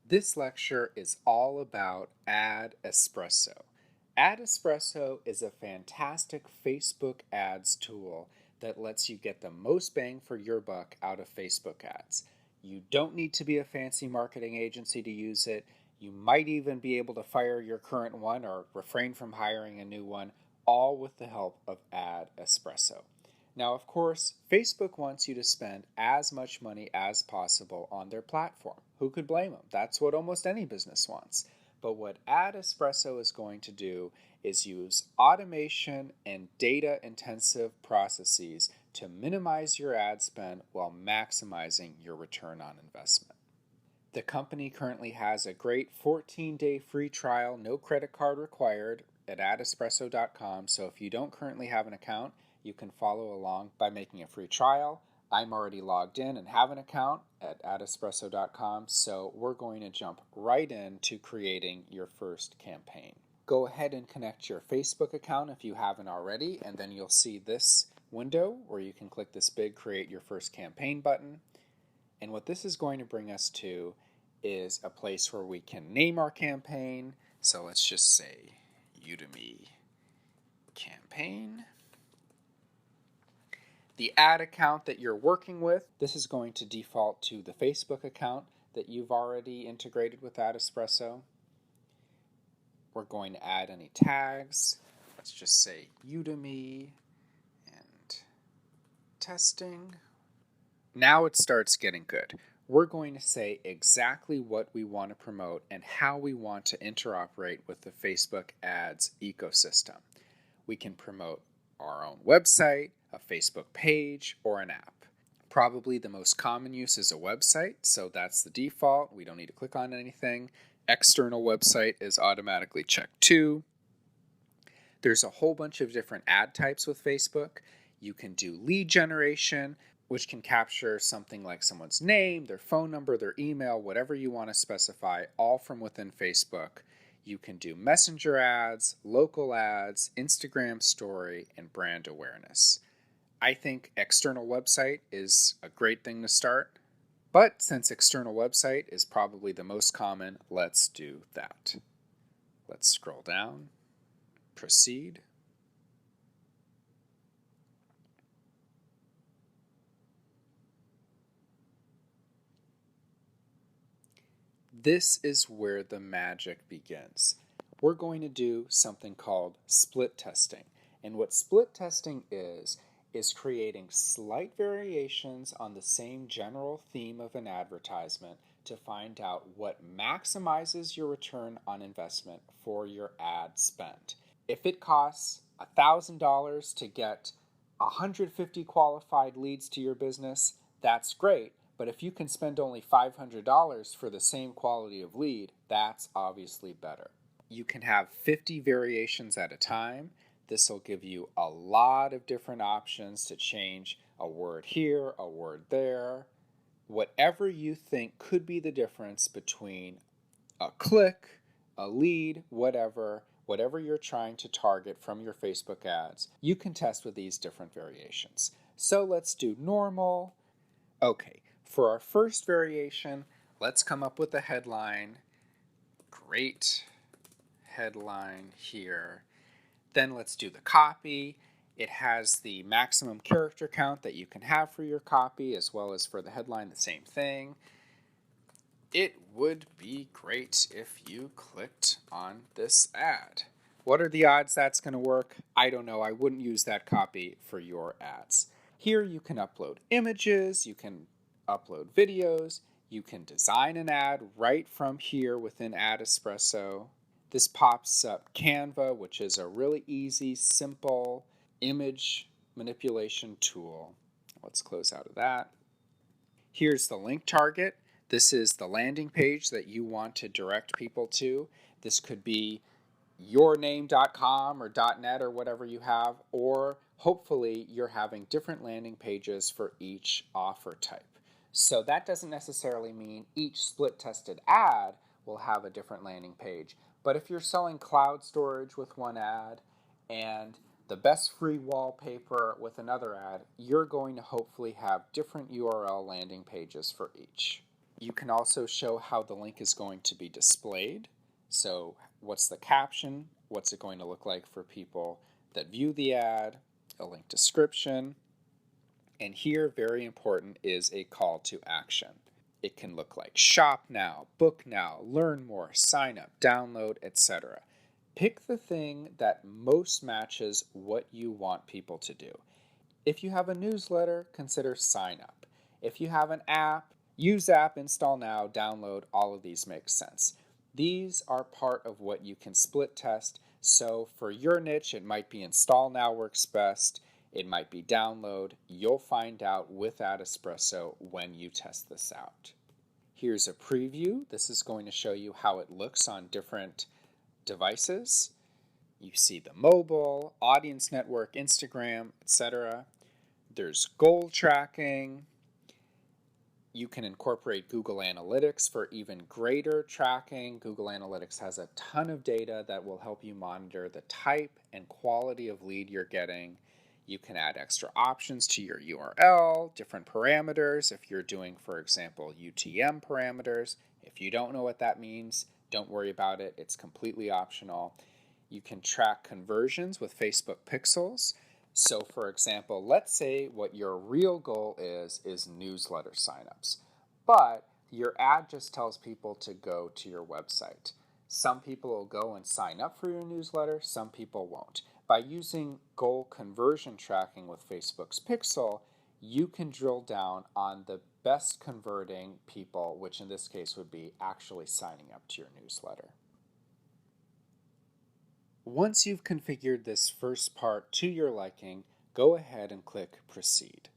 This lecture is all about AdEspresso. AdEspresso is a fantastic Facebook ads tool that lets you get the most bang for your buck out of Facebook ads. You don't need to be a fancy marketing agency to use it. You might even be able to fire your current one or refrain from hiring a new one, all with the help of AdEspresso. Now, of course, Facebook wants you to spend as much money as possible on their platform. Who could blame them? That's what almost any business wants. But what AdEspresso is going to do is use automation and data-intensive processes to minimize your ad spend while maximizing your return on investment. The company currently has a great 14-day free trial, no credit card required, at adespresso.com. So if you don't currently have an account, you can follow along by making a free trial. I'm already logged in and have an account at AdEspresso.com, so we're going to jump right into creating your first campaign. Go ahead and connect your Facebook account if you haven't already, and then you'll see this window where you can click this big Create Your First Campaign button. And what this is going to bring us to is a place where we can name our campaign. So let's just say Udemy campaign. The ad account that you're working with, this is going to default to the Facebook account that you've already integrated with AdEspresso. We're going to add any tags. Let's just say Udemy and testing. Now it starts getting good. We're going to say exactly what we want to promote and how we want to interoperate with the Facebook ads ecosystem. We can promote our own website, a Facebook page, or an app. Probably the most common use is a website, so that's the default. We don't need to click on anything. External website is automatically checked too. There's a whole bunch of different ad types with Facebook. You can do lead generation, which can capture something like someone's name, their phone number, their email, whatever you want to specify, all from within Facebook. You can do messenger ads, local ads, Instagram story, and brand awareness. I think external website is a great thing to start, but since external website is probably the most common, let's do that. Let's scroll down, proceed. This is where the magic begins. We're going to do something called split testing. And what split testing is creating slight variations on the same general theme of an advertisement to find out what maximizes your return on investment for your ad spend. If it costs $1,000 to get 150 qualified leads to your business, that's great. But if you can spend only $500 for the same quality of lead, that's obviously better. You can have 50 variations at a time. This will give you a lot of different options to change a word here, a word there. Whatever you think could be the difference between a click, a lead, whatever you're trying to target from your Facebook ads, you can test with these different variations. So let's do normal. Okay. For our first variation, let's come up with a headline. Great headline here. Then let's do the copy. It has the maximum character count that you can have for your copy, as well as for the headline, the same thing. It would be great if you clicked on this ad. What are the odds that's going to work? I don't know. I wouldn't use that copy for your ads. Here you can upload images, you can upload videos, you can design an ad right from here within AdEspresso. This pops up Canva, which is a really easy, simple image manipulation tool. Let's close out of that. Here's the link target. This is the landing page that you want to direct people to. This could be yourname.com or .net or whatever you have, or hopefully you're having different landing pages for each offer type. So that doesn't necessarily mean each split-tested ad will have a different landing page. But if you're selling cloud storage with one ad and the best free wallpaper with another ad, you're going to hopefully have different URL landing pages for each. You can also show how the link is going to be displayed. So what's the caption? What's it going to look like for people that view the ad? A link description. And here, very important, is a call to action. It can look like shop now, book now, learn more, sign up, download, etc. Pick the thing that most matches what you want people to do. If you have a newsletter, consider sign up. If you have an app, use app, install now, download, all of these make sense. These are part of what you can split test. So for your niche, it might be install now works best. It might be download. You'll find out with AdEspresso when you test this out. Here's a preview. This is going to show you how it looks on different devices. You see the mobile, audience network, Instagram, etc. There's goal tracking. You can incorporate Google Analytics for even greater tracking. Google Analytics has a ton of data that will help you monitor the type and quality of lead you're getting. You can add extra options to your URL, different parameters if you're doing, for example, UTM parameters. If you don't know what that means, don't worry about it. It's completely optional. You can track conversions with Facebook Pixels. So for example, let's say what your real goal is newsletter signups, but your ad just tells people to go to your website. Some people will go and sign up for your newsletter, some people won't. By using goal conversion tracking with Facebook's Pixel, you can drill down on the best converting people, which in this case would be actually signing up to your newsletter. Once you've configured this first part to your liking, go ahead and click Proceed.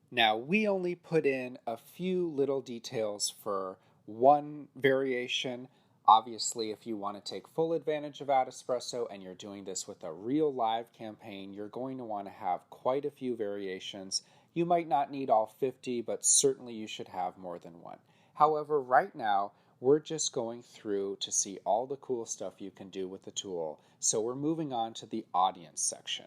Now, we only put in a few little details for one variation. Obviously, if you want to take full advantage of AdEspresso and you're doing this with a real live campaign, you're going to want to have quite a few variations. You might not need all 50, but certainly you should have more than one. However, right now, we're just going through to see all the cool stuff you can do with the tool, so we're moving on to the audience section.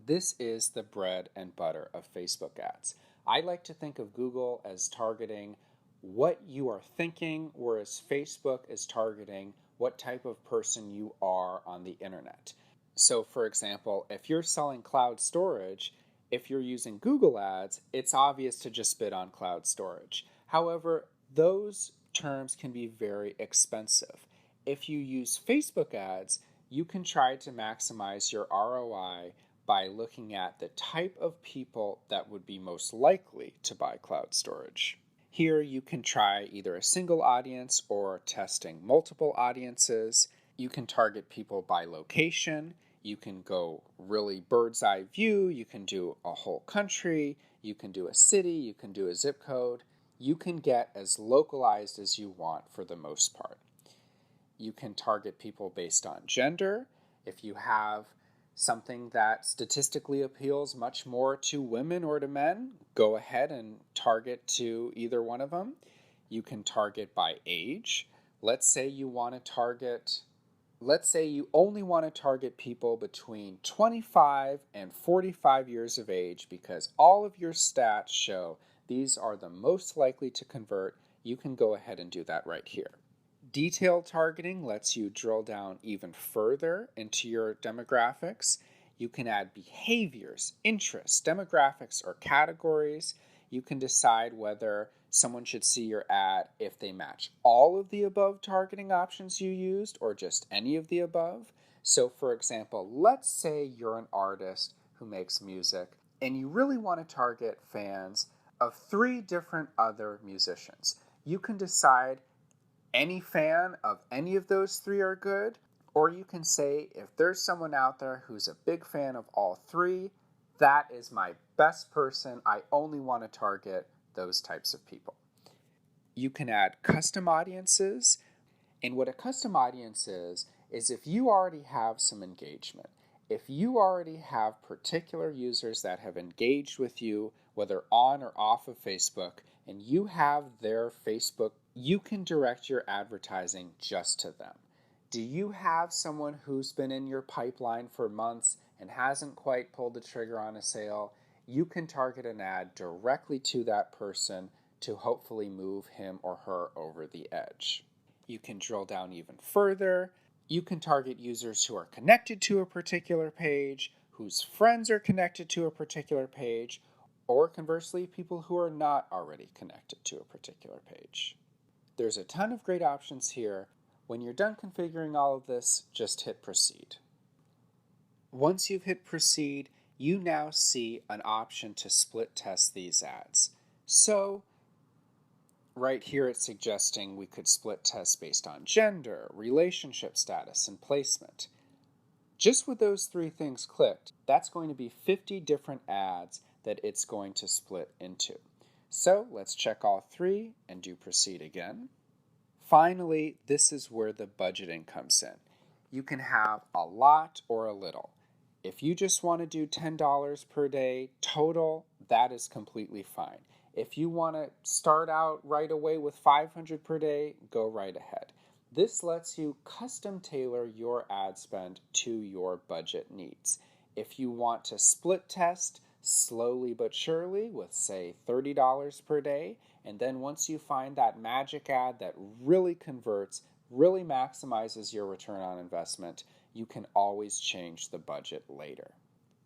This is the bread and butter of Facebook ads. I like to think of Google as targeting what you are thinking, whereas Facebook is targeting what type of person you are on the internet. So for example, if you're selling cloud storage, if you're using Google ads, it's obvious to just bid on cloud storage. However, those terms can be very expensive. If you use Facebook ads, you can try to maximize your ROI by looking at the type of people that would be most likely to buy cloud storage. Here you can try either a single audience or testing multiple audiences. You can target people by location. You can go really bird's eye view. You can do a whole country. You can do a city. You can do a zip code. You can get as localized as you want for the most part. You can target people based on gender. If you have something that statistically appeals much more to women or to men, go ahead and target to either one of them. You can target by age. Let's say you only want to target people between 25 and 45 years of age because all of your stats show these are the most likely to convert. You can go ahead and do that right here. Detailed targeting lets you drill down even further into your demographics. You can add behaviors, interests, demographics, or categories. You can decide whether someone should see your ad if they match all of the above targeting options you used or just any of the above. So for example, let's say you're an artist who makes music and you really want to target fans of 3 different other musicians. You can decide any fan of any of those 3 are good, or you can say if there's someone out there who's a big fan of all 3, that is my best person. I only want to target those types of people. You can add custom audiences, and what a custom audience is if you already have some engagement. If you already have particular users that have engaged with you, whether on or off of Facebook, and you have their Facebook, you can direct your advertising just to them. Do you have someone who's been in your pipeline for months and hasn't quite pulled the trigger on a sale? You can target an ad directly to that person to hopefully move him or her over the edge. You can drill down even further. You can target users who are connected to a particular page, whose friends are connected to a particular page, or conversely, people who are not already connected to a particular page. There's a ton of great options here. When you're done configuring all of this, just hit proceed. Once you've hit proceed, you now see an option to split test these ads. So right here it's suggesting we could split test based on gender, relationship status, and placement. Just with those three things clicked, that's going to be 50 different ads that it's going to split into. So let's check all three and do proceed again. Finally, this is where the budgeting comes in. You can have a lot or a little. If you just want to do $10 per day total, that is completely fine. If you want to start out right away with $500 per day, go right ahead. This lets you custom tailor your ad spend to your budget needs. If you want to split test slowly but surely with, say, $30 per day, and then once you find that magic ad that really converts, really maximizes your return on investment, you can always change the budget later.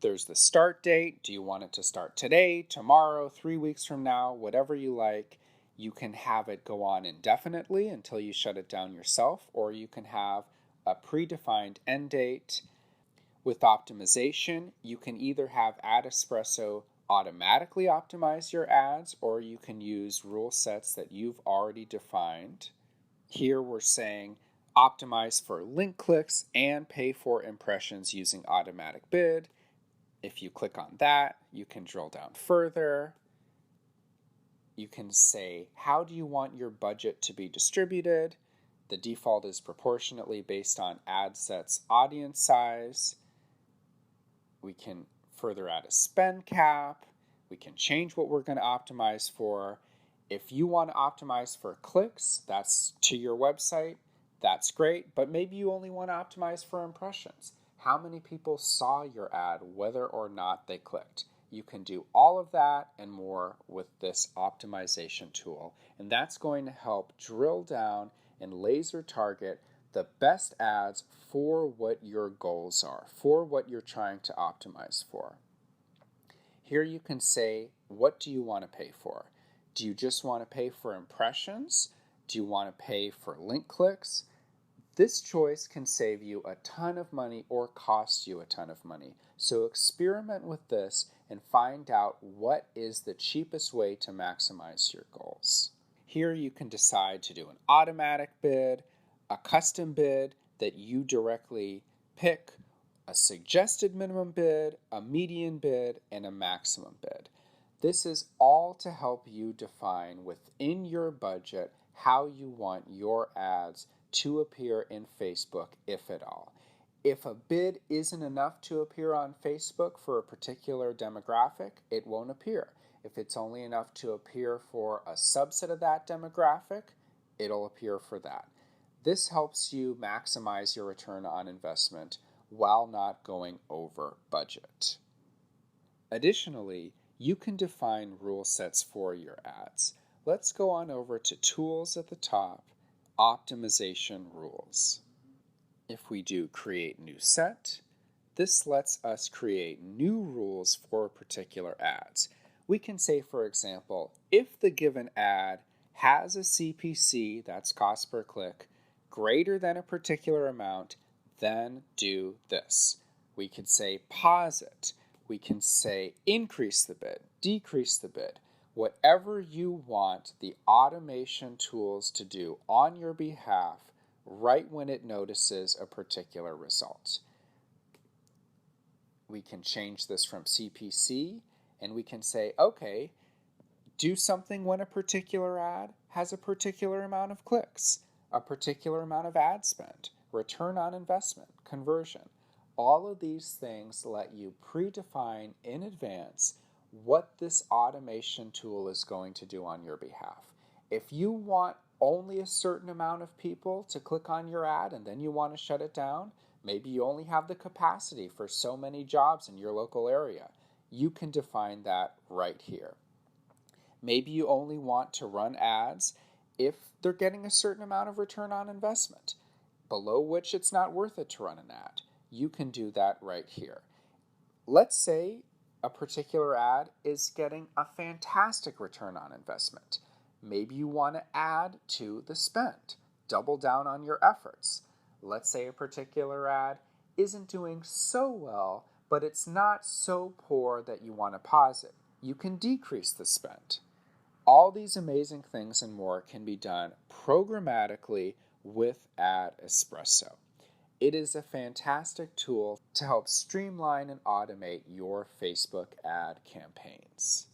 There's the start date. Do you want it to start today, tomorrow, 3 weeks from now, whatever you like? You can have it go on indefinitely until you shut it down yourself, or you can have a predefined end date. With optimization, you can either have AdEspresso automatically optimize your ads, or you can use rule sets that you've already defined. Here we're saying optimize for link clicks and pay for impressions using automatic bid. If you click on that, you can drill down further. You can say, how do you want your budget to be distributed? The default is proportionately based on ad set's audience size. We can further add a spend cap. We can change what we're going to optimize for. If you want to optimize for clicks, that's to your website, that's great, but maybe you only want to optimize for impressions. How many people saw your ad, whether or not they clicked? You can do all of that and more with this optimization tool, and that's going to help drill down and laser target the best ads for what your goals are, for what you're trying to optimize for. Here you can say, what do you want to pay for? Do you just want to pay for impressions? Do you want to pay for link clicks? This choice can save you a ton of money or cost you a ton of money. So experiment with this and find out what is the cheapest way to maximize your goals. Here you can decide to do an automatic bid, a custom bid that you directly pick, a suggested minimum bid, a median bid, and a maximum bid. This is all to help you define within your budget how you want your ads to appear in Facebook, if at all. If a bid isn't enough to appear on Facebook for a particular demographic, it won't appear. If it's only enough to appear for a subset of that demographic, it'll appear for that. This helps you maximize your return on investment while not going over budget. Additionally, you can define rule sets for your ads. Let's go on over to Tools at the top, Optimization Rules. If we do Create New Set, this lets us create new rules for particular ads. We can say, for example, if the given ad has a CPC, that's cost per click, greater than a particular amount, then do this. We could say pause it. We can say increase the bid, decrease the bid. Whatever you want the automation tools to do on your behalf right when it notices a particular result. We can change this from CPC and we can say, okay, do something when a particular ad has a particular amount of clicks, a particular amount of ad spend, return on investment, conversion. All of these things let you predefine in advance what this automation tool is going to do on your behalf. If you want only a certain amount of people to click on your ad and then you want to shut it down, maybe you only have the capacity for so many jobs in your local area, you can define that right here. Maybe you only want to run ads if they're getting a certain amount of return on investment, below which it's not worth it to run an ad. You can do that right here. Let's say a particular ad is getting a fantastic return on investment. Maybe you want to add to the spend, double down on your efforts. Let's say a particular ad isn't doing so well, but it's not so poor that you want to pause it. You can decrease the spend. All these amazing things and more can be done programmatically with AdEspresso. It is a fantastic tool to help streamline and automate your Facebook ad campaigns.